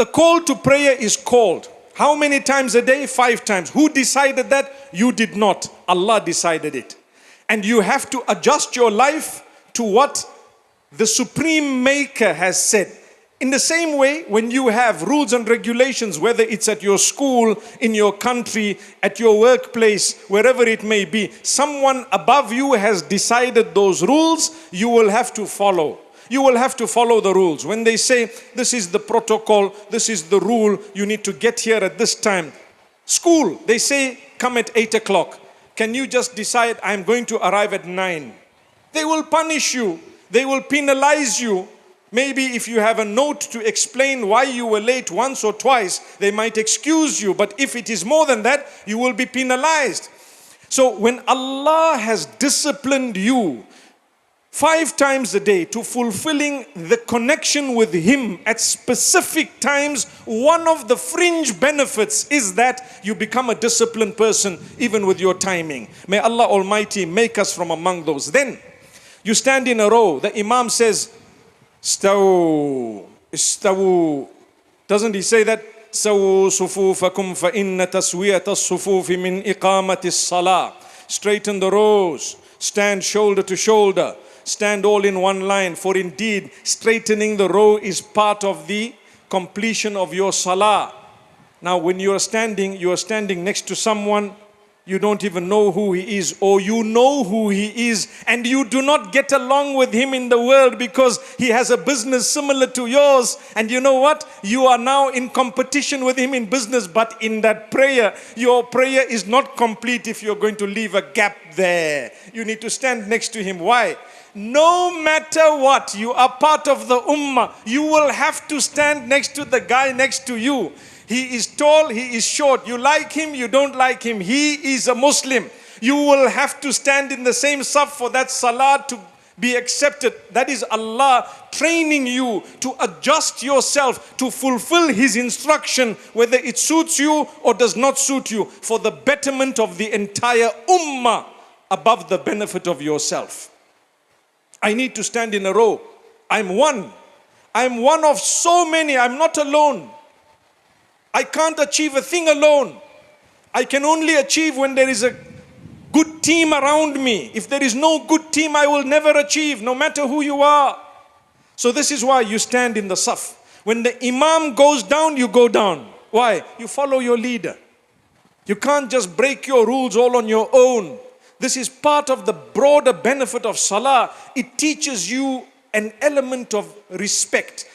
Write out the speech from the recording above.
The call to prayer is called. How many times a day? 5 times. Who decided that? You did not. Allah decided it. And you have to adjust your life to what the Supreme Maker has said. In the same way, when you have rules and regulations, whether it's at your school, in your country, at your workplace, wherever it may be, someone above you has decided those rules, you will have to follow. You will have to follow the rules. When they say, this is the protocol, this is the rule, you need to get here at this time. School, they say, come at 8 o'clock. Can you just decide, I'm going to arrive at 9? They will punish you. They will penalize you. Maybe if you have a note to explain why you were late once or twice, they might excuse you. But if it is more than that, you will be penalized. So when Allah has disciplined you 5 times a day to fulfilling the connection with Him at specific times, one of the fringe benefits is that you become a disciplined person even with your timing. May Allah Almighty make us from among those. Then you stand in a row. The Imam says, Istawu, istawu. Doesn't he say that? Sawu sufufakum fa inna taswiyata sufufi min iqamati salah. Straighten the rows. Stand shoulder to shoulder. Stand all in one line. For indeed, straightening the row is part of the completion of your salah. Now, when you are standing next to someone you don't even know who he is, or you know who he is and you do not get along with him in the world because he has a business similar to yours, and you know what? You are now in competition with him in business, but in that prayer, your prayer is not complete if you're going to leave a gap there. You need to stand next to him. Why? No matter what, you are part of the ummah. You will have to stand next to the guy next to you. He is tall, he is short. You like him, you don't like him. He is a Muslim. You will have to stand in the same saf for that salah to be accepted. That is Allah training you to adjust yourself to fulfill His instruction, whether it suits you or does not suit you, for the betterment of the entire ummah above the benefit of yourself. I need to stand in a row. I'm one. I'm one of so many. I'm not alone. I can't achieve a thing alone. I can only achieve when there is a good team around me. If there is no good team, I will never achieve, no matter who you are. So this is why you stand in the saf. When the imam goes down, you go down. Why? You follow your leader. You can't just break your rules all on your own. This is part of the broader benefit of salah. It teaches you an element of respect.